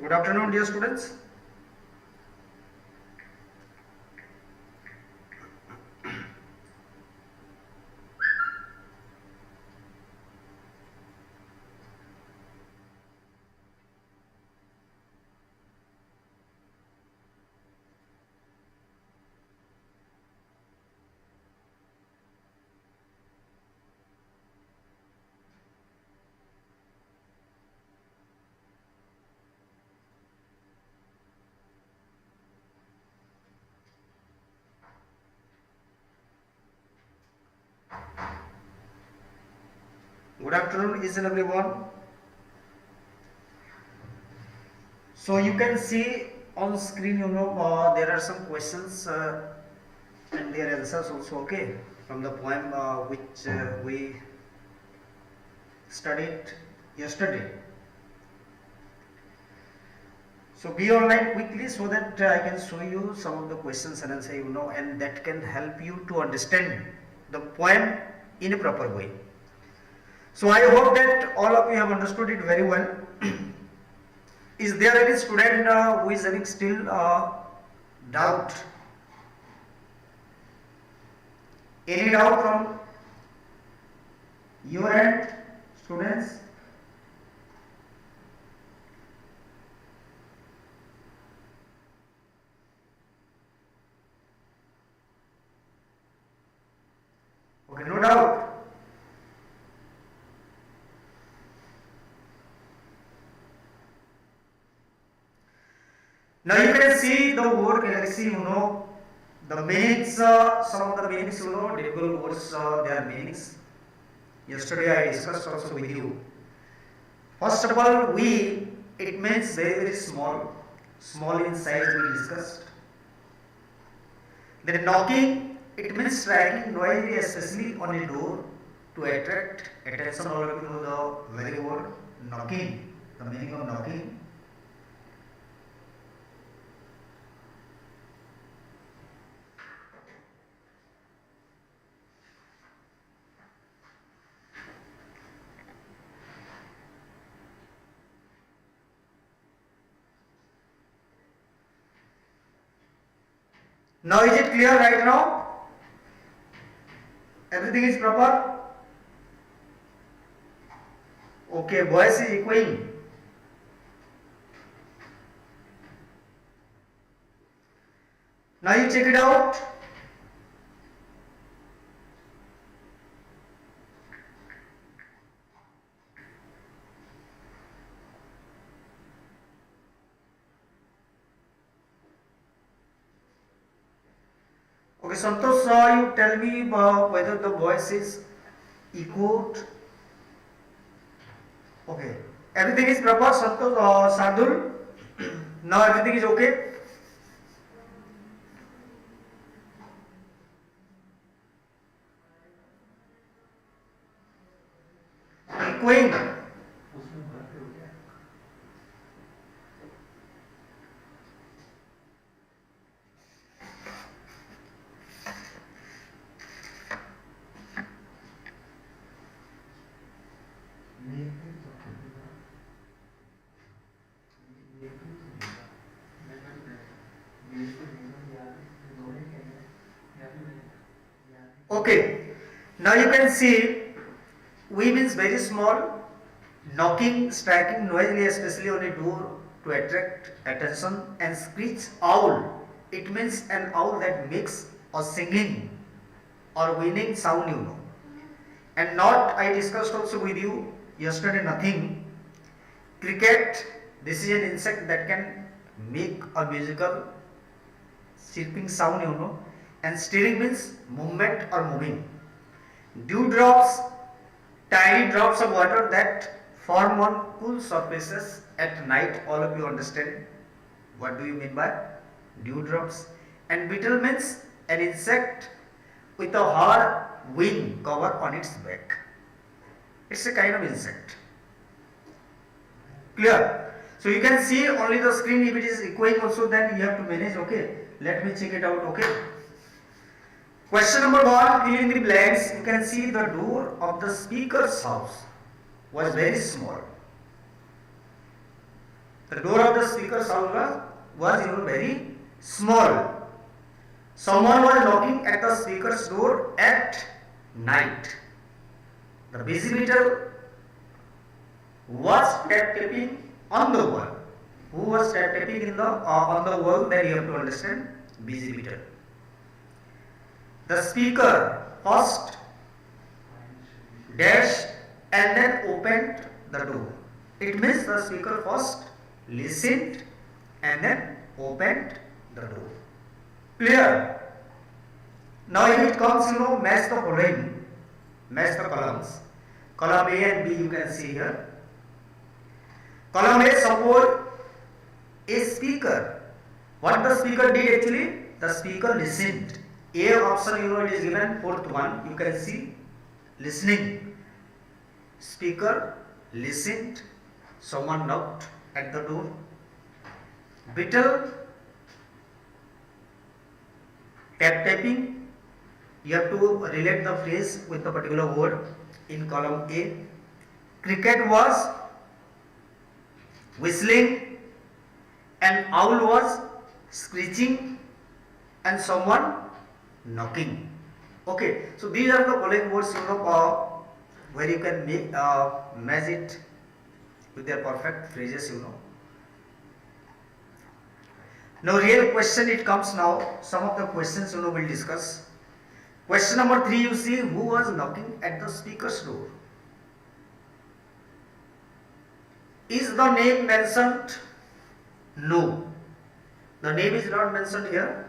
Good afternoon, dear students. Good afternoon, each and everyone. So you can see on screen, there are some questions and their answers also, okay, from the poem which we studied yesterday. So be online quickly so that I can show you some of the questions and answer, and that can help you to understand the poem in a proper way. So I hope that all of you have understood it very well. Is there any student who is having still doubt? Any doubt from your end, students? Okay, no doubt. Now you can see the word galaxy, the meanings, some of the meanings, difficult words, their meanings. Yesterday I discussed also with you. First of all, it means very, very small, small in size we discussed. Then knocking, it means striking noisily, especially on a door to attract attention. All of you know the very word knocking, the meaning of knocking. Now is it clear right now? Everything is proper? Okay, voice is echoing. Now you check it out. Okay, Santosh, you tell me whether the voice is echoed. Okay, everything is proper, Santosh, Sadhul. Now everything is okay. Echoing. Okay, now you can see we means very small, knocking, striking noisily, especially on a door to attract attention, and screech owl. It means an owl that makes a singing or winning sound, And not, I discussed also with you yesterday, nothing. Cricket, this is an insect that can make a musical chirping sound, And stirring means movement or moving. Dewdrops, tiny drops of water that form on cool surfaces at night. All of you understand what do you mean by dewdrops? And beetle means an insect with a hard wing cover on its back. It's a kind of insect. Clear? So you can see only the screen. If it is echoing also, then you have to manage. Okay, let me check it out. Okay. Question number 1, fill in the blanks. You can see the door of the speaker's house was very small. The door of the speaker's house was very small. Someone was knocking at the speaker's door at night. The busy beetle was tapping on the wall. Who was tapping in the on the wall? Then you have to understand busy beetle. The speaker first dashed and then opened the door. It means the speaker first listened and then opened the door. Clear? Now if it comes, match the following, match the columns. Column A and B you can see here. Column A, suppose a speaker. What the speaker did actually? The speaker listened. A option, it is given, fourth one. You can see listening. Speaker listened. Someone knocked at the door. Beetle tapping. You have to relate the phrase with the particular word in column A. Cricket was whistling, and owl was screeching, and someone knocking. Okay, so these are the following words where you can make match it with their perfect phrases. Now real question it comes now. Some of the questions we'll discuss. Question number 3, you see, who was knocking at the speaker's door? Is the name mentioned? No. The name is not mentioned here.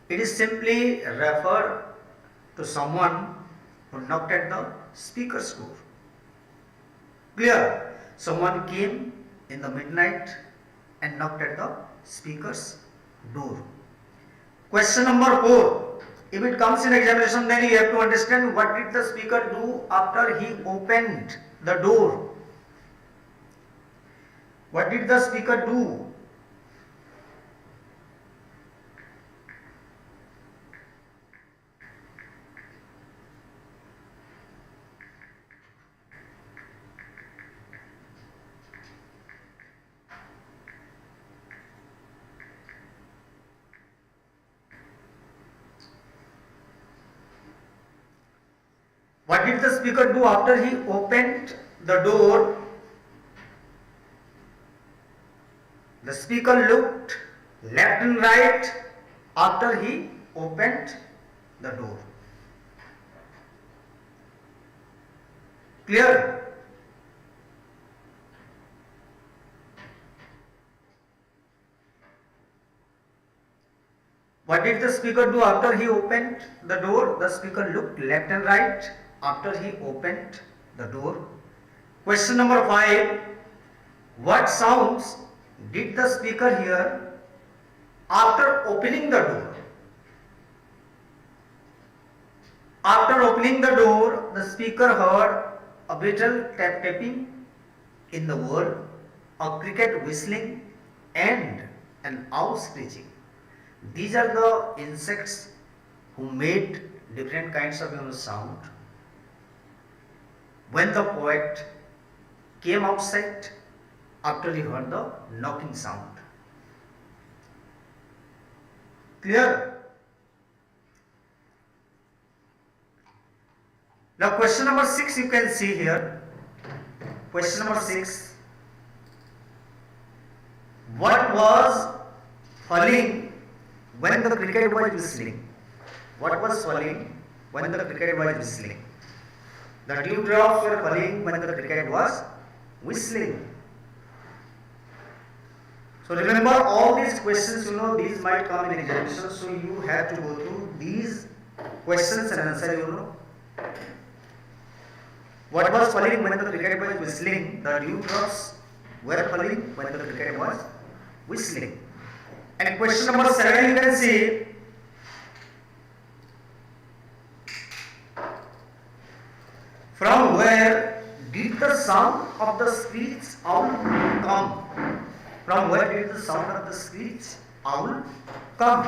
It is simply referred to someone who knocked at the speaker's door. Clear? Someone came in the midnight and knocked at the speaker's door. Question number 4. If it comes in examination, then you have to understand what did the speaker do after he opened the door. What did the speaker do? What did the speaker do after he opened the door? The speaker looked left and right after he opened the door. Clear? What did the speaker do after he opened the door? The speaker looked left and right after he opened the door. Question number 5. What sounds did the speaker hear after opening the door? After opening the door, the speaker heard a beetle tapping in the wall, a cricket whistling, and an owl screeching. These are the insects who made different kinds of sound. When the poet came outside after he heard the knocking sound. Clear? Now question number 6 you can see here. Question number 6. What was falling when the cricket was whistling? What was falling when the cricket was whistling? The dewdrops were falling when the cricket was whistling. So remember all these questions, these might come in examination, so you have to go through these questions and answer, What was falling when the cricket was whistling? The dewdrops were falling when the cricket was whistling. And question number 7 you can see. From where did the sound of the screech owl come? From where did the sound of the screech owl come?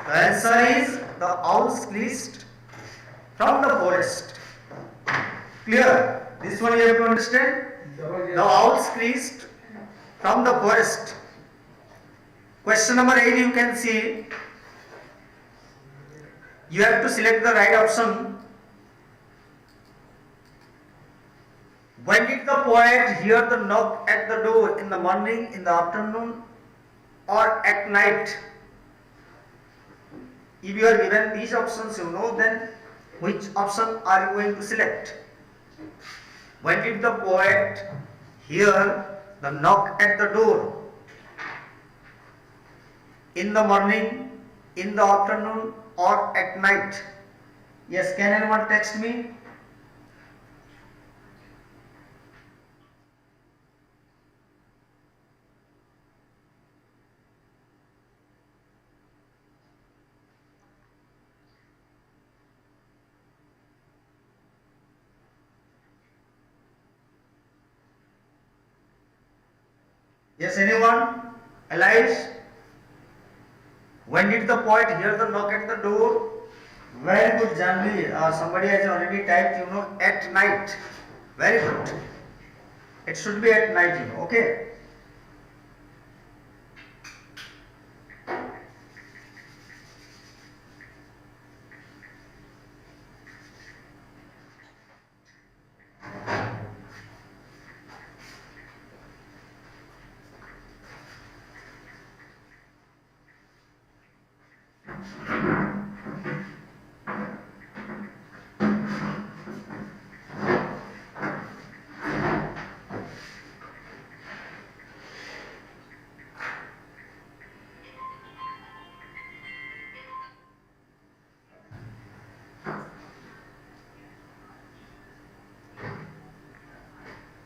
The answer is the owl screeched from the forest. Clear? This one you have to understand. The owl screeched from the forest. Question number 8, you can see, you have to select the right option. When did the poet hear the knock at the door? In the morning, in the afternoon, or at night? If you are given these options, you know, then which option are you going to select? When did the poet hear the knock at the door? In the morning, in the afternoon, or at night? Yes, can anyone text me? Yes, anyone? Alice? When did the poet hear the knock at the door? Very good, Janvi. Somebody has already typed, you know, at night. Very good. It should be at night, you know, okay?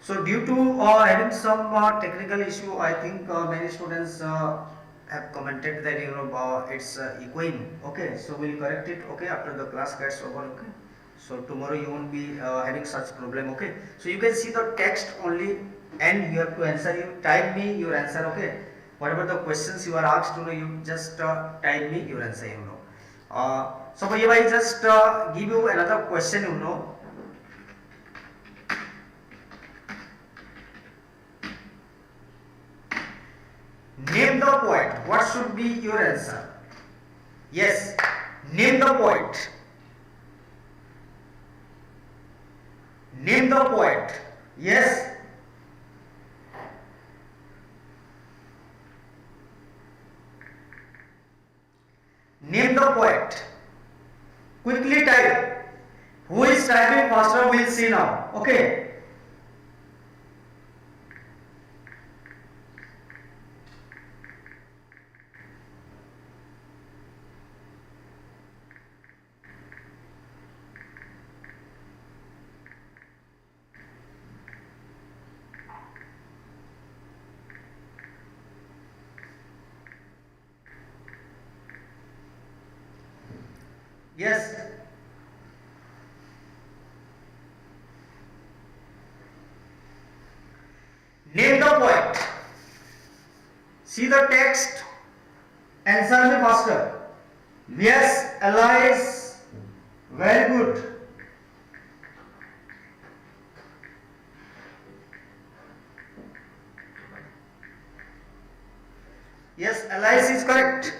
So due to having some technical issue, I think many students have commented that, you know, it's echoing. Okay, so we'll correct it. Okay, after the class gets over. Okay, so tomorrow you won't be having such problem. Okay, so you can see the text only, and you have to answer. You type me your answer. Okay, whatever the questions you are asked, you know, you just type me your answer. You know. So if I just give you another question, you know. Name the poet. What should be your answer? Yes, name the poet. Name the poet. Yes. Name the poet. Quickly type. Who is typing faster? We'll see now. Okay. Yes. Name the poet. See the text. Answer me faster. Yes, Alice. Very good. Yes, Alice is correct.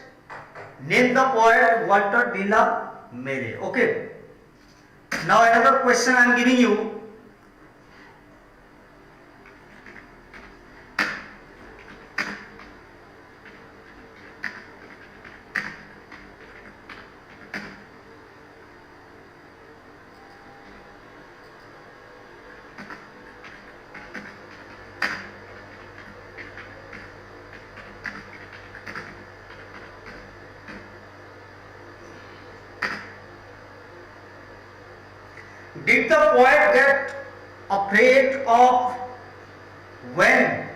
Name the poet Walter de la Mare. Okay. Now another question I am giving you. Did the poet get afraid of when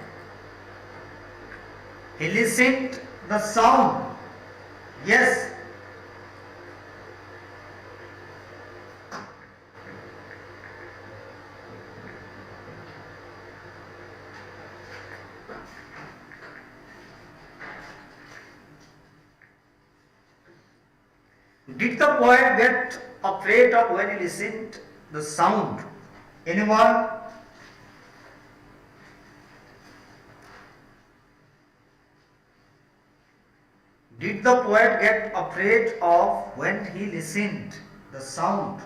he listened the sound? Yes. Did the poet get afraid of when he listened the sound? Anyone? Did the poet get afraid of when he listened the sound?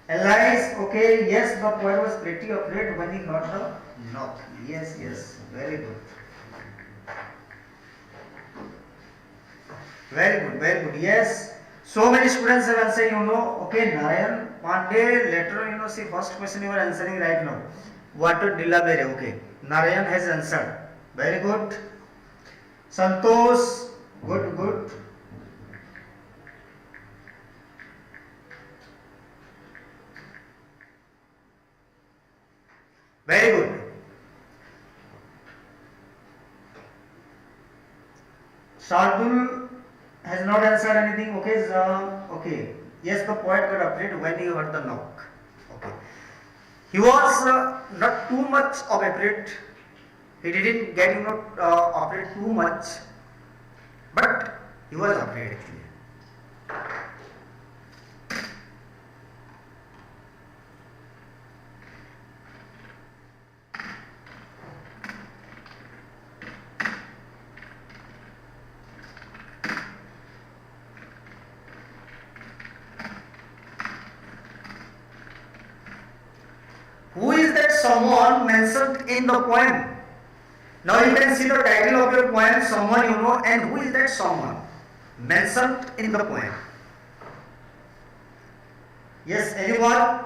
Alice, okay, yes, the poet was pretty afraid when he heard the knock. Yes, yes, very good. Very good, very good. Yes. So many students have answered, okay, Narayan Pandey, later, see, first question you are answering right now. Water Dillabere, okay. Narayan has answered. Very good. Santosh, good, good. Very good. Shardul has not answered anything. Okay, okay. Yes, the poet got afraid when he heard the knock. Okay. He was not too much of afraid. He didn't get afraid too much, but he was afraid actually. Who is that someone mentioned in the poem? Now you can see the title of your poem, someone and who is that someone mentioned in the poem? Yes, anyone?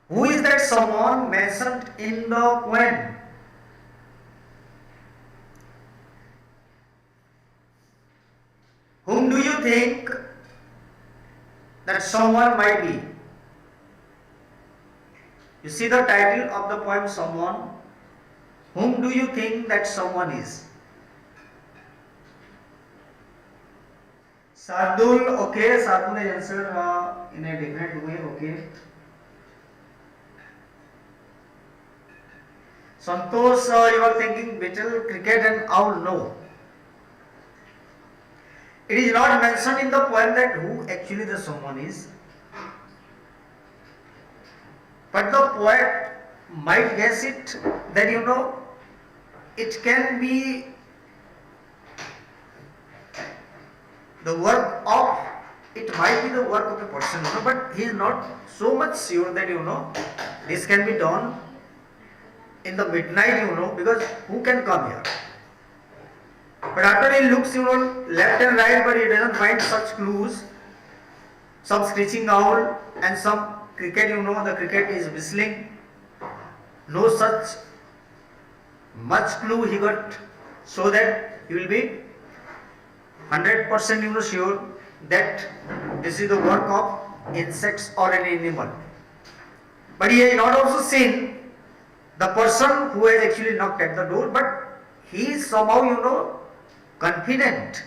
Who is that someone mentioned in the poem? Whom do you think that someone might be? You see the title of the poem, someone. Whom do you think that someone is? Sardul, okay, Sardul has answered in a different way, okay. Santosh, you are thinking beetle, cricket and owl, no. It is not mentioned in the poem that who actually the someone is. But the poet might guess it that it can be the work of, it might be the work of a person, but he is not so much sure that this can be done in the midnight, because who can come here? But after he looks, left and right, but he doesn't find such clues. Some screeching owl and some cricket, the cricket is whistling. No such much clue he got, so that he will be 100% sure that this is the work of insects or an animal. But he has not also seen the person who has actually knocked at the door, but he is somehow confident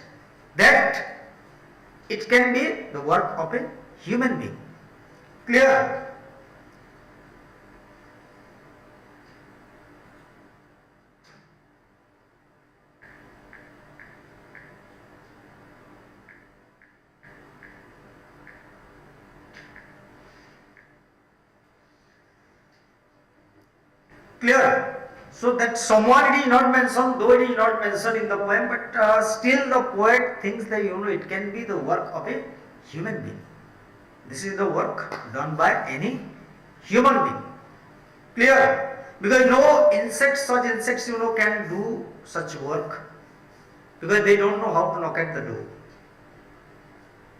that it can be the work of a human being. Clear? Clear? So that someone it is not mentioned, though it is not mentioned in the poem, but still the poet thinks that it can be the work of a human being. This is the work done by any human being. Clear? Because no insects, such insects can do such work, because they don't know how to knock at the door.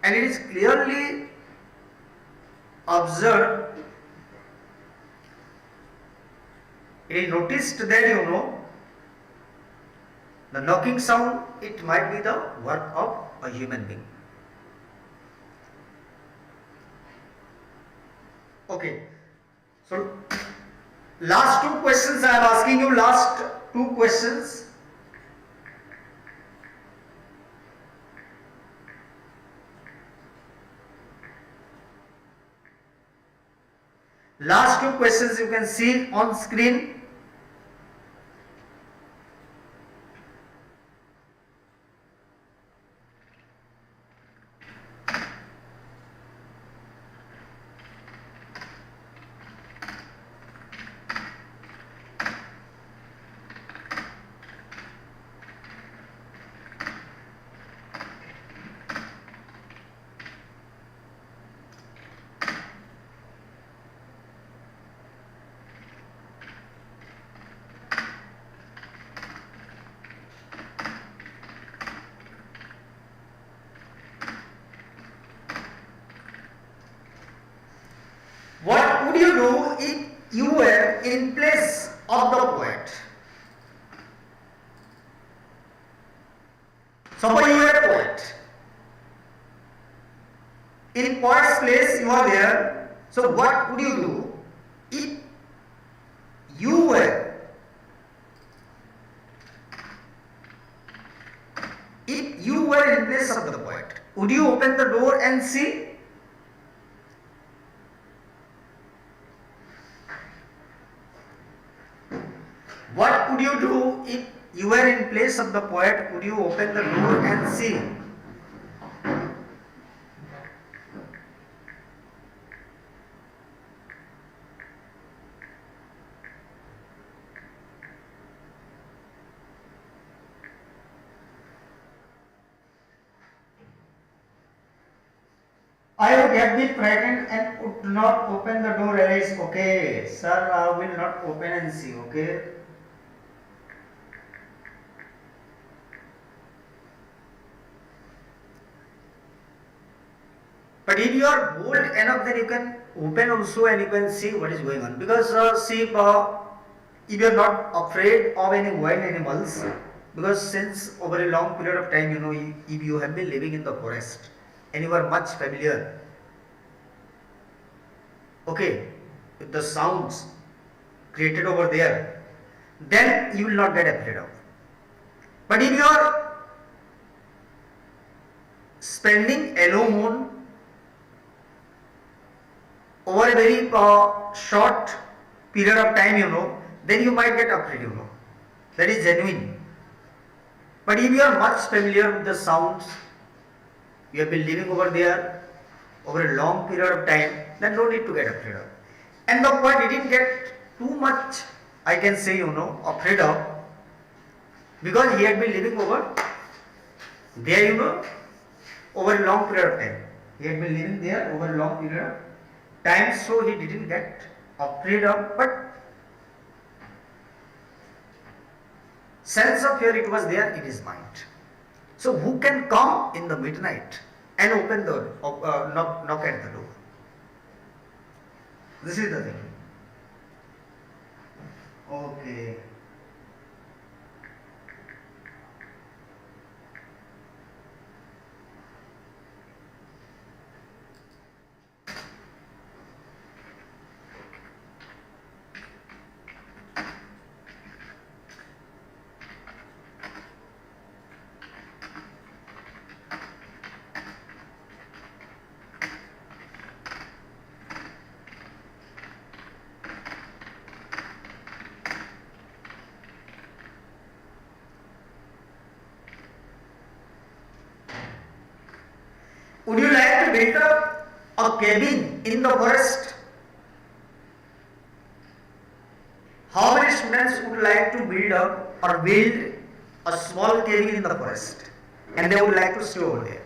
And it is clearly observed, it is noticed that the knocking sound, it might be the work of a human being. Okay, so last two questions I am asking you, last two questions. Last two questions you can see on screen. would you do if you were in place of the poet? Suppose you are a poet. In poet's place you are there. So what would you do if you were in place of the poet? Would you open the door and see? What would you do if you were in place of the poet? Would you open the door and see? I would get bit frightened and would not open the door. Realize, okay, sir, I will not open and see, okay. But if you are bold enough, then you can open also and you can see what is going on. Because if you are not afraid of any wild animals, because since over a long period of time, if you have been living in the forest and you are much familiar, okay, with the sounds created over there, then you will not get afraid of. But if you are spending alone over a very short period of time, then you might get afraid, that is genuine. But if you are much familiar with the sounds, you have been living over there over a long period of time, then no need to get afraid of. And the poet didn't get too much, I can say, afraid of, because he had been living over there, over a long period of time. He had been living there over a long period of time, so he didn't get afraid of, but sense of fear it was there in his mind. So who can come in the midnight and open the knock at the door? This is the thing. Okay. Would you like to build up a cabin in the forest? How many students would like to build a small cabin in the forest and they would like to stay over there?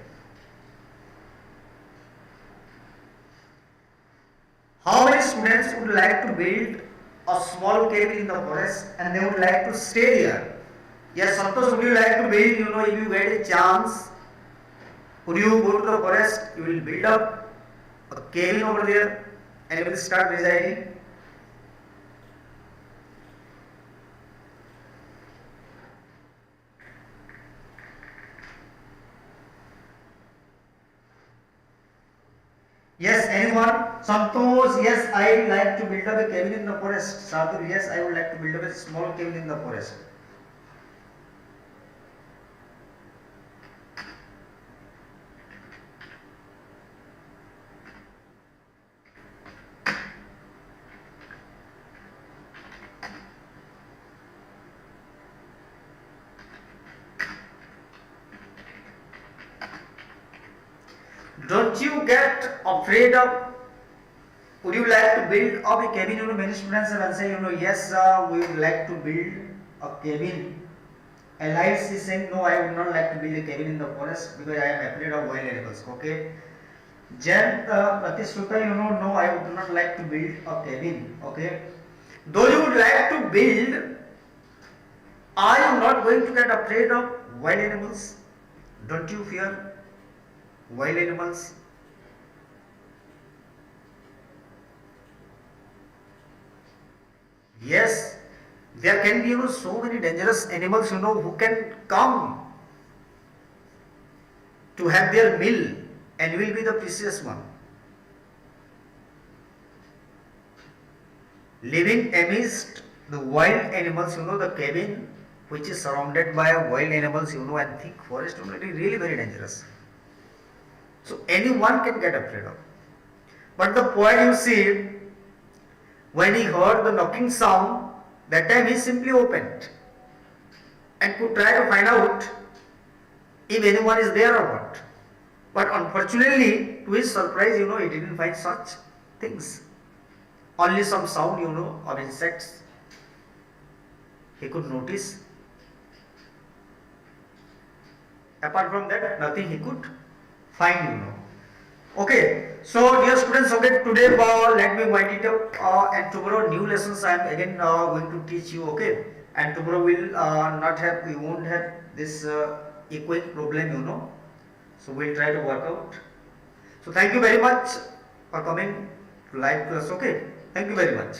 How many students would like to build a small cabin in the forest and they would like to stay there? Yes, Santosh, would you like to build, if you get a chance, would you go to the forest, you will build up a cabin over there and you will start residing? Yes, anyone? Santosh, yes, I would like to build up a cabin in the forest. Sadhu, yes, I would like to build up a small cabin in the forest. Don't you get afraid of, would you like to build up a cabin? Many students have answered, yes, we would like to build a cabin. Elias is saying, no, I would not like to build a cabin in the forest because I am afraid of wild animals. Okay. Jen Pratishruta, no, I would not like to build a cabin. Okay. Though you would like to build, are you not going to get afraid of wild animals? Don't you fear wild animals? Yes, there can be, so many dangerous animals, who can come to have their meal and will be the precious one. Living amidst the wild animals, the cabin which is surrounded by wild animals, and thick forest, it is really very dangerous. So anyone can get afraid of. But the poet, you see, when he heard the knocking sound, that time he simply opened and could try to find out if anyone is there or what. But unfortunately, to his surprise, he didn't find such things. Only some sound, of insects he could notice. Apart from that, nothing he could find. Okay, so dear students, okay, today let me wind it up, and tomorrow new lessons I am again going to teach you. Okay, and tomorrow we won't have this equal problem. So we'll try to work out. So thank you very much for coming to live class. Okay, thank you very much.